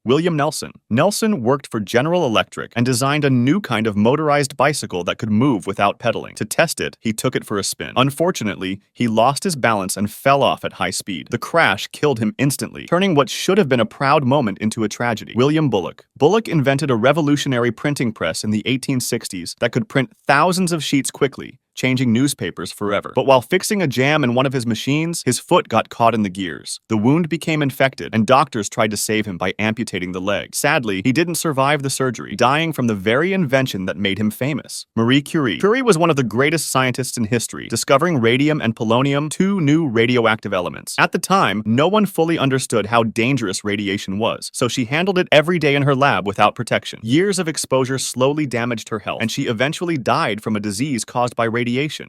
William Nelson. Nelson worked for General Electric and designed a new kind of motorized bicycle that could move without pedaling. To test it, he took it for a spin. Unfortunately, he lost his balance and fell off at high speed. The crash killed him instantly, turning what should have been a proud moment into a tragedy. William Bullock. Bullock invented a revolutionary printing press in the 1860s that could print thousands of sheets quickly, changing newspapers forever. But while fixing a jam in one of his machines, his foot got caught in the gears. The wound became infected, and doctors tried to save him by amputating the leg. Sadly, he didn't survive the surgery, dying from the very invention that made him famous. Marie Curie. Curie was one of the greatest scientists in history, discovering radium and polonium, two new radioactive elements. At the time, no one fully understood how dangerous radiation was, so she handled it every day in her lab without protection. Years of exposure slowly damaged her health, and she eventually died from a disease caused by radiation.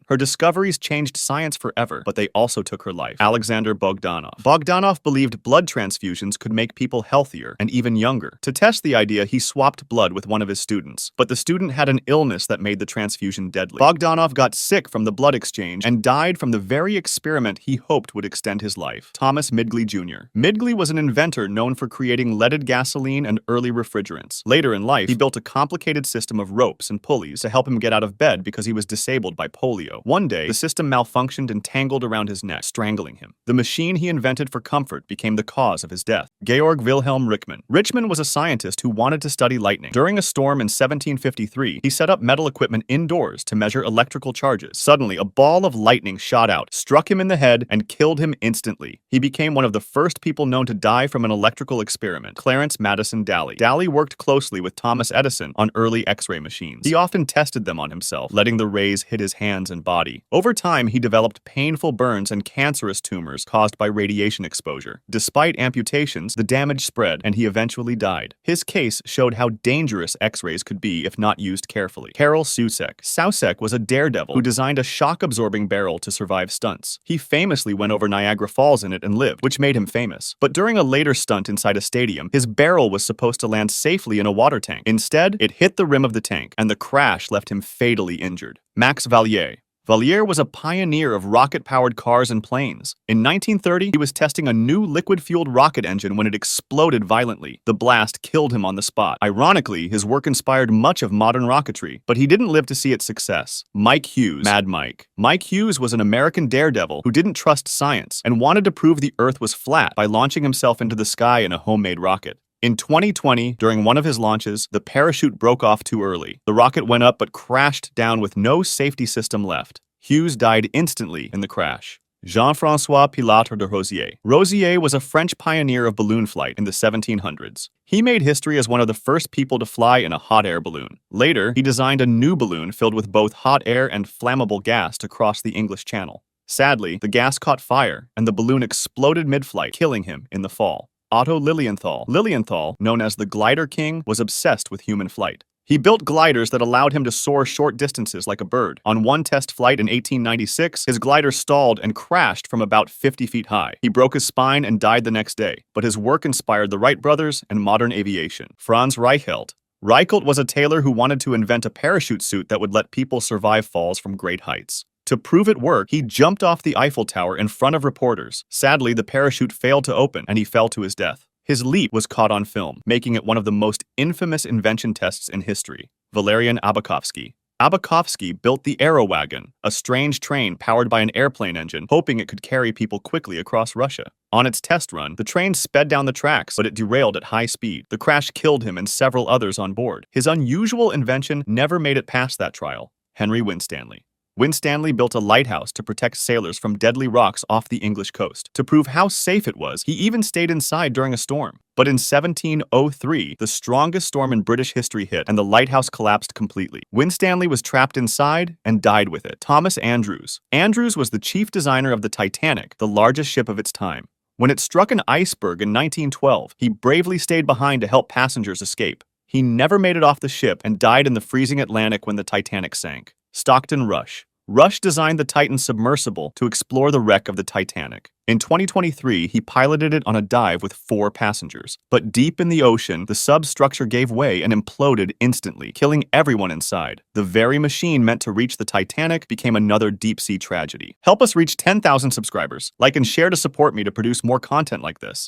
Her discoveries changed science forever, but they also took her life. Alexander Bogdanov. Bogdanov believed blood transfusions could make people healthier and even younger. To test the idea, he swapped blood with one of his students, but the student had an illness that made the transfusion deadly. Bogdanov got sick from the blood exchange and died from the very experiment he hoped would extend his life. Thomas Midgley Jr. Midgley was an inventor known for creating leaded gasoline and early refrigerants. Later in life, he built a complicated system of ropes and pulleys to help him get out of bed because he was disabled by polio. One day, the system malfunctioned and tangled around his neck, strangling him. The machine he invented for comfort became the cause of his death. Georg Wilhelm Richmann. Richmann was a scientist who wanted to study lightning. During a storm in 1753, he set up metal equipment indoors to measure electrical charges. Suddenly, a ball of lightning shot out, struck him in the head, and killed him instantly. He became one of the first people known to die from an electrical experiment. Clarence Madison Daly. Daly worked closely with Thomas Edison on early X-ray machines. He often tested them on himself, letting the rays hit his hands and body. Over time, he developed painful burns and cancerous tumors caused by radiation exposure. Despite amputations, the damage spread, and he eventually died. His case showed how dangerous X-rays could be if not used carefully. Karol Sousek. Sousek was a daredevil who designed a shock-absorbing barrel to survive stunts. He famously went over Niagara Falls in it and lived, which made him famous. But during a later stunt inside a stadium, his barrel was supposed to land safely in a water tank. Instead, it hit the rim of the tank, and the crash left him fatally injured. Max Valier. Valier was a pioneer of rocket-powered cars and planes. In 1930, he was testing a new liquid-fueled rocket engine when it exploded violently. The blast killed him on the spot. Ironically, his work inspired much of modern rocketry, but he didn't live to see its success. Mike Hughes. Mad Mike. Mike Hughes was an American daredevil who didn't trust science and wanted to prove the Earth was flat by launching himself into the sky in a homemade rocket. In 2020, during one of his launches, the parachute broke off too early. The rocket went up but crashed down with no safety system left. Hughes died instantly in the crash. Jean-François Pilatre de Rosier. Rosier was a French pioneer of balloon flight in the 1700s. He made history as one of the first people to fly in a hot air balloon. Later, he designed a new balloon filled with both hot air and flammable gas to cross the English Channel. Sadly, the gas caught fire, and the balloon exploded mid-flight, killing him in the fall. Otto Lilienthal. Lilienthal, known as the Glider King, was obsessed with human flight. He built gliders that allowed him to soar short distances like a bird. On one test flight in 1896, his glider stalled and crashed from about 50 feet high. He broke his spine and died the next day, but his work inspired the Wright brothers and modern aviation. Franz Reichelt. Reichelt was a tailor who wanted to invent a parachute suit that would let people survive falls from great heights. To prove it worked, he jumped off the Eiffel Tower in front of reporters. Sadly, the parachute failed to open, and he fell to his death. His leap was caught on film, making it one of the most infamous invention tests in history. Valerian Abakovsky. Abakovsky built the Aerowagon, a strange train powered by an airplane engine, hoping it could carry people quickly across Russia. On its test run, the train sped down the tracks, but it derailed at high speed. The crash killed him and several others on board. His unusual invention never made it past that trial. Henry Winstanley. Winstanley built a lighthouse to protect sailors from deadly rocks off the English coast. To prove how safe it was, he even stayed inside during a storm. But in 1703, the strongest storm in British history hit, and the lighthouse collapsed completely. Winstanley was trapped inside and died with it. Thomas Andrews. Andrews was the chief designer of the Titanic, the largest ship of its time. When it struck an iceberg in 1912, he bravely stayed behind to help passengers escape. He never made it off the ship and died in the freezing Atlantic when the Titanic sank. Stockton Rush. Rush designed the Titan submersible to explore the wreck of the Titanic. In 2023, he piloted it on a dive with 4 passengers. But deep in the ocean, the substructure gave way and imploded instantly, killing everyone inside. The very machine meant to reach the Titanic became another deep-sea tragedy. Help us reach 10,000 subscribers. Like and share to support me to produce more content like this.